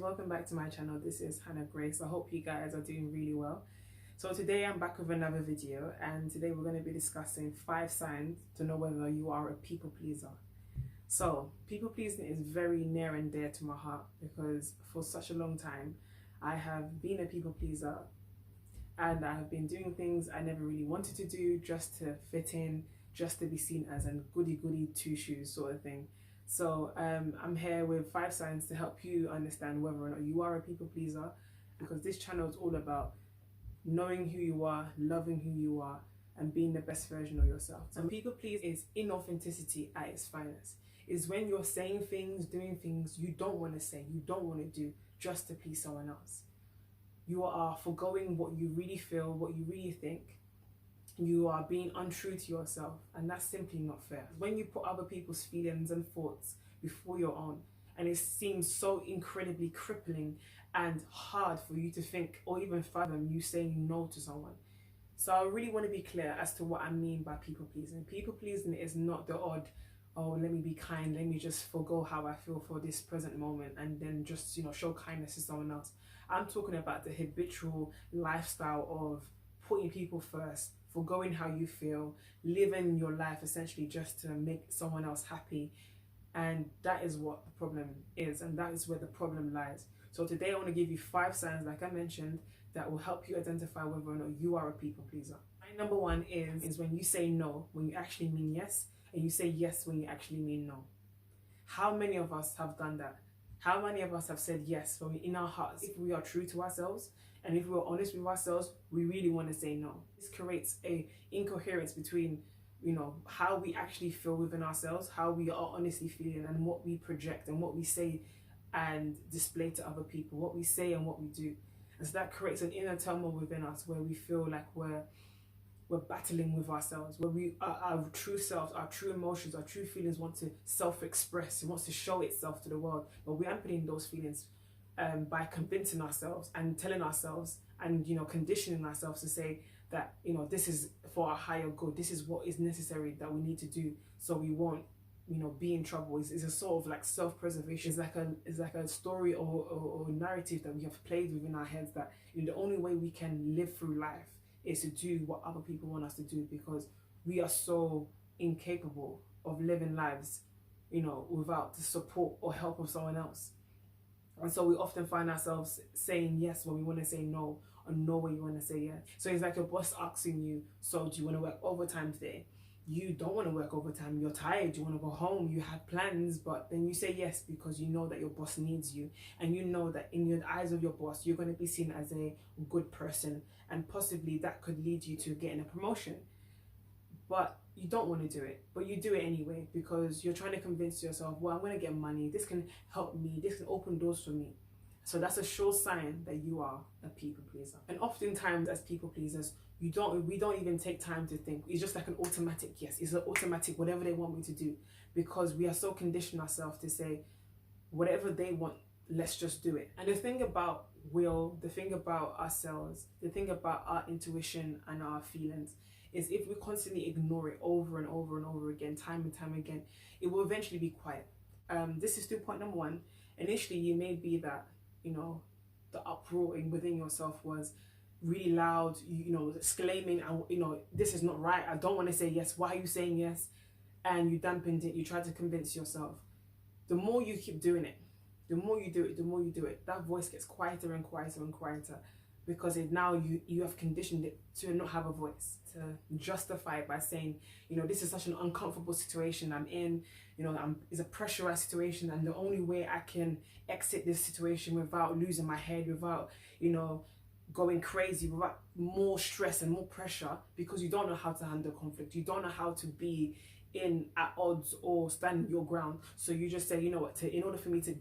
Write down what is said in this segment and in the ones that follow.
welcome back to my channel. This is Hannah Grace. I hope you guys are doing really well. So today I'm back with another video, and today we're going to be discussing 5 signs to know whether you are a people pleaser. So people pleasing is very near and dear to my heart because for such a long time I have been a people pleaser and I have been doing things I never really wanted to do just to fit in, just to be seen as a goody two shoes sort of thing. So I'm here with 5 signs to help you understand whether or not you are a people pleaser, because this channel is all about knowing who you are, loving who you are, and being the best version of yourself. So people please is inauthenticity at its finest. Is when you're saying things, doing things you don't want to say, you don't want to do, just to please someone else. You are forgoing what you really feel, what you really think. You are being untrue to yourself, and that's simply not fair. When you put other people's feelings and thoughts before your own, and it seems so incredibly crippling and hard for you to think or even fathom you saying no to someone. So I really want to be clear as to what I mean by people pleasing. People pleasing is not the odd, oh, let me be kind, let me just forgo how I feel for this present moment and then just, show kindness to someone else. I'm talking about the habitual lifestyle of putting people first, forgoing how you feel, living your life essentially just to make someone else happy. And that is what the problem is, and that is where the problem lies. So today I want to give you 5 signs, like I mentioned, that will help you identify whether or not you are a people pleaser. Sign number 1 is when you say no when you actually mean yes, and you say yes when you actually mean no. How many of us have done that? How many of us have said yes when in our hearts, if we are true to ourselves and if we're honest with ourselves, we really want to say no? This creates a incoherence between how we actually feel within ourselves, how we are honestly feeling, and what we project and what we say and display to other people, what we say and what we do. And so that creates an inner turmoil within us where we feel like we're battling with ourselves, where our true selves, our true emotions, our true feelings want to self-express, it wants to show itself to the world, but we're amplifying those feelings by convincing ourselves and telling ourselves and conditioning ourselves to say that this is for our higher good, this is what is necessary that we need to do so we won't be in trouble. It's a sort of like self-preservation. It's like a story or narrative that we have played within our heads that the only way we can live through life is to do what other people want us to do, because we are so incapable of living lives without the support or help of someone else. And so we often find ourselves saying yes when we want to say no, or no when you want to say yes. So it's like your boss asking you, so do you want to work overtime today? You don't want to work overtime, you're tired, you want to go home, you had plans, but then you say yes because you know that your boss needs you, and you know that in the eyes of your boss you're going to be seen as a good person, and possibly that could lead you to getting a promotion. But you don't want to do it, but you do it anyway because you're trying to convince yourself, well, I'm going to get money, this can help me, this can open doors for me. So that's a sure sign that you are a people pleaser. And oftentimes as people pleasers, we don't even take time to think. It's just like an automatic yes. It's an automatic whatever they want me to do, because we are so conditioned ourselves to say whatever they want, let's just do it. And the thing about will, the thing about ourselves, the thing about our intuition and our feelings is if we constantly ignore it over and over and over again, time and time again, it will eventually be quiet. This is still point number 1. Initially, you may be that, the uproaring within yourself was really loud, exclaiming, and this is not right, I don't want to say yes, why are you saying yes? And you dampened it, you tried to convince yourself. The more you keep doing it, the more you do it, that voice gets quieter and quieter and quieter, because now you have conditioned it to not have a voice, to justify it by saying, this is such an uncomfortable situation I'm in, it's a pressurized situation, and the only way I can exit this situation without losing my head, without going crazy, without more stress and more pressure, because you don't know how to handle conflict, you don't know how to be at odds or stand your ground. So you just say, in order for me to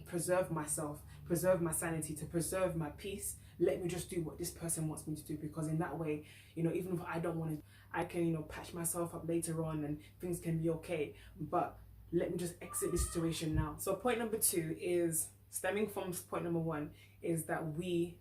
preserve myself, preserve my sanity, to preserve my peace, let me just do what this person wants me to do, because in that way, even if I don't want to, I can patch myself up later on and things can be okay, but let me just exit this situation now. So point number 2 is, stemming from point number 1, is that we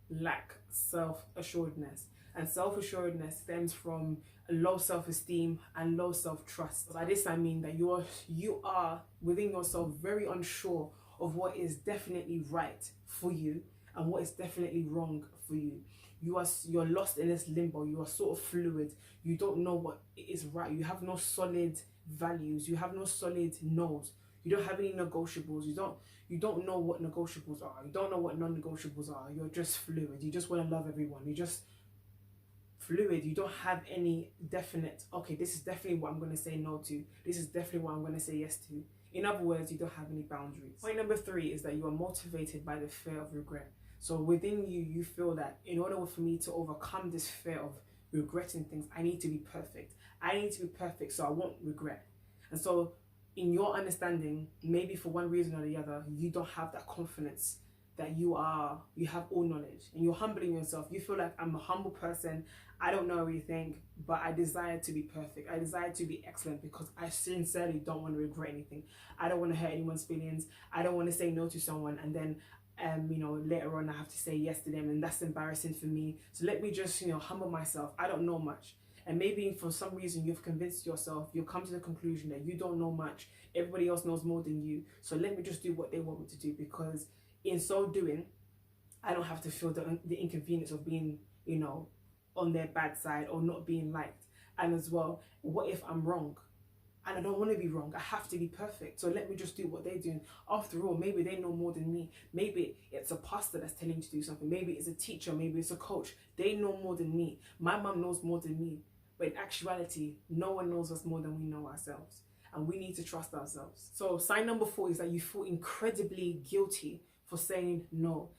lack self-assuredness, and self-assuredness stems from low self-esteem and low self-trust. By this I mean that you are within yourself very unsure of what is definitely right for you and what is definitely wrong for you. You're lost in this limbo. You are sort of fluid. You don't know what is right. You have no solid values. You have no solid no's. You don't have any negotiables. You don't know what negotiables are. You don't know what non-negotiables are. You're just fluid. You just want to love everyone. You just fluid. You don't have any definite, okay, this is definitely what I'm going to say no to. This is definitely what I'm going to say yes to. In other words, you don't have any boundaries. Point number 3 is that you are motivated by the fear of regret. So within you, you feel that in order for me to overcome this fear of regretting things, I need to be perfect. I need to be perfect so I won't regret. And so in your understanding, maybe for one reason or the other, you don't have that confidence that you have all knowledge, and you're humbling yourself. You feel like, I'm a humble person, I don't know everything, but I desire to be perfect. I desire to be excellent because I sincerely don't want to regret anything. I don't want to hurt anyone's feelings. I don't want to say no to someone and then later on I have to say yes to them, and that's embarrassing for me. So let me just, humble myself. I don't know much. And maybe for some reason you've convinced yourself, you've come to the conclusion that you don't know much. Everybody else knows more than you. So let me just do what they want me to do, because in so doing, I don't have to feel the inconvenience of being, on their bad side or not being liked. And as well, what if I'm wrong? And I don't want to be wrong. I have to be perfect. So let me just do what they're doing. After all, maybe they know more than me. Maybe it's a pastor that's telling you to do something. Maybe it's a teacher. Maybe it's a coach. They know more than me. My mum knows more than me. But in actuality, no one knows us more than we know ourselves. And we need to trust ourselves. So sign number 4 is that you feel incredibly guilty for saying no.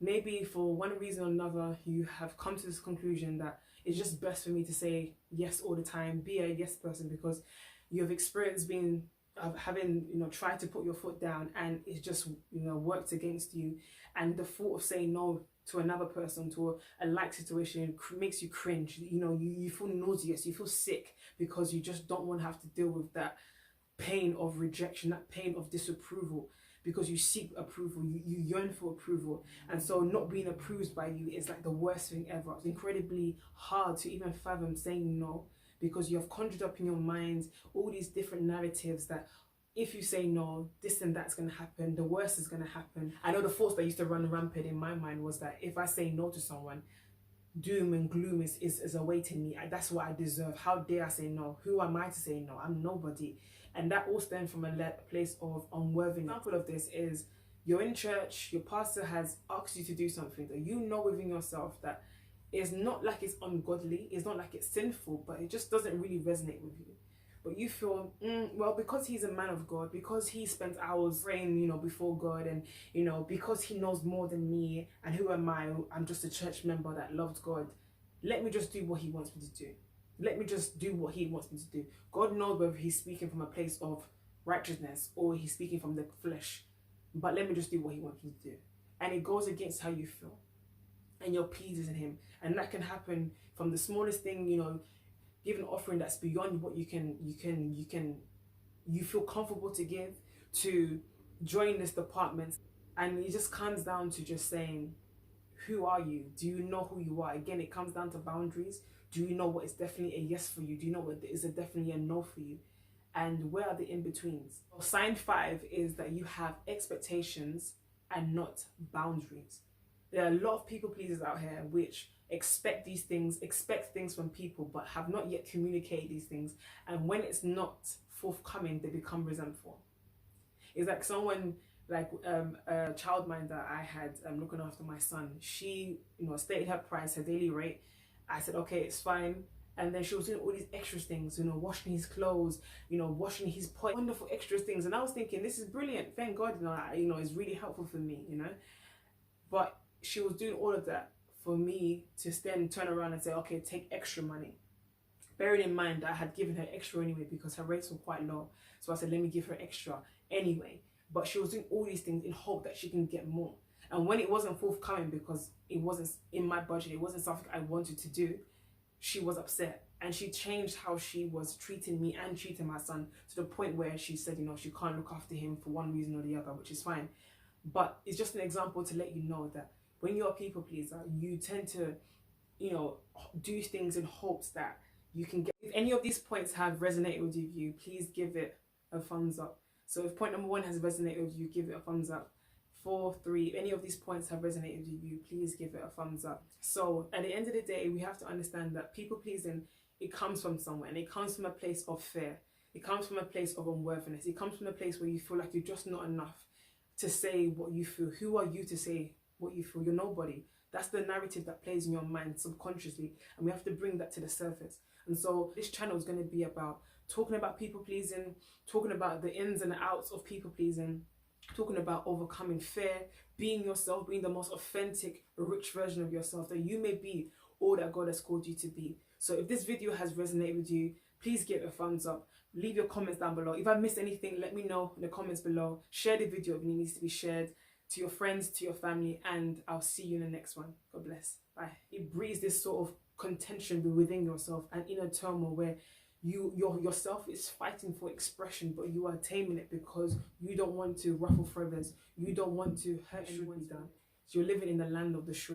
Maybe for one reason or another, you have come to this conclusion that it's just best for me to say yes all the time, be a yes person, because you have experienced having tried to put your foot down, and it's just worked against you. And the thought of saying no to another person, to a like situation, makes you cringe. You feel nauseous, you feel sick, because you just don't want to have to deal with that pain of rejection, that pain of disapproval, because you seek approval, you yearn for approval. And so not being approved by you is like the worst thing ever. It's incredibly hard to even fathom saying no, because you have conjured up in your mind all these different narratives that if you say no, this and that's going to happen, the worst is going to happen. I know the thoughts that used to run rampant in my mind was that if I say no to someone, doom and gloom is awaiting me. That's what I deserve. How dare I say no? Who am I to say no? I'm nobody. And that all stems from a place of unworthiness. An example of this is you're in church, your pastor has asked you to do something that you know within yourself that it's not like it's ungodly, it's not like it's sinful, but it just doesn't really resonate with you. But you feel, well, because he's a man of God, because he spent hours praying, before God, and, because he knows more than me, and who am I? I'm just a church member that loves God. Let me just do what he wants me to do. Let me just do what he wants me to do. God knows whether he's speaking from a place of righteousness or he's speaking from the flesh. But let me just do what he wants me to do. And it goes against how you feel. And you're pleasing him. And that can happen from the smallest thing, give an offering that's beyond what you feel comfortable to give, to join this department. And it just comes down to just saying, who are you? Do you know who you are? Again, it comes down to boundaries. Do you know what is definitely a yes for you? Do you know what is definitely a no for you? And where are the in-betweens? Well, sign 5 is that you have expectations and not boundaries. There are a lot of people pleasers out here which expect things from people, but have not yet communicated these things. And when it's not forthcoming, they become resentful. It's like someone, like a childminder I had looking after my son. She, stated her price, her daily rate. I said, okay, it's fine. And then she was doing all these extra things, washing his clothes, washing his pot, wonderful extra things. And I was thinking, this is brilliant. Thank God, it's really helpful for me, But she was doing all of that for me to then turn around and say, okay, take extra money. Bearing in mind that I had given her extra anyway because her rates were quite low. So I said, let me give her extra anyway. But she was doing all these things in hope that she can get more. And when it wasn't forthcoming because it wasn't in my budget, it wasn't something I wanted to do, she was upset. And she changed how she was treating me and treating my son to the point where she said, she can't look after him for one reason or the other, which is fine. But it's just an example to let you know that when you're a people pleaser, you tend to, do things in hopes that you can get. If any of these points have resonated with you, please give it a thumbs up. So if point number 1 has resonated with you, give it a thumbs up. 4, 3, if any of these points have resonated with you, please give it a thumbs up. So at the end of the day, we have to understand that people pleasing, it comes from somewhere, and it comes from a place of fear. It comes from a place of unworthiness. It comes from a place where you feel like you're just not enough to say what you feel. Who are you to say what you feel? You're nobody. That's the narrative that plays in your mind subconsciously, and we have to bring that to the surface. And so this channel is going to be about talking about people pleasing, talking about the ins and outs of people pleasing, talking about overcoming fear, being yourself, being the most authentic, rich version of yourself that you may be, all that God has called you to be. So if this video has resonated with you, please give it a thumbs up. Leave your comments down below. If I missed anything, let me know in the comments below. Share the video if it needs to be shared to your friends, to your family, and I'll see you in the next one. God bless. Bye. It breeds this sort of contention within yourself and inner turmoil where yourself is fighting for expression, but you are taming it because you don't want to ruffle feathers. You don't want to hurt anyone. So you're living in the land of the shrew.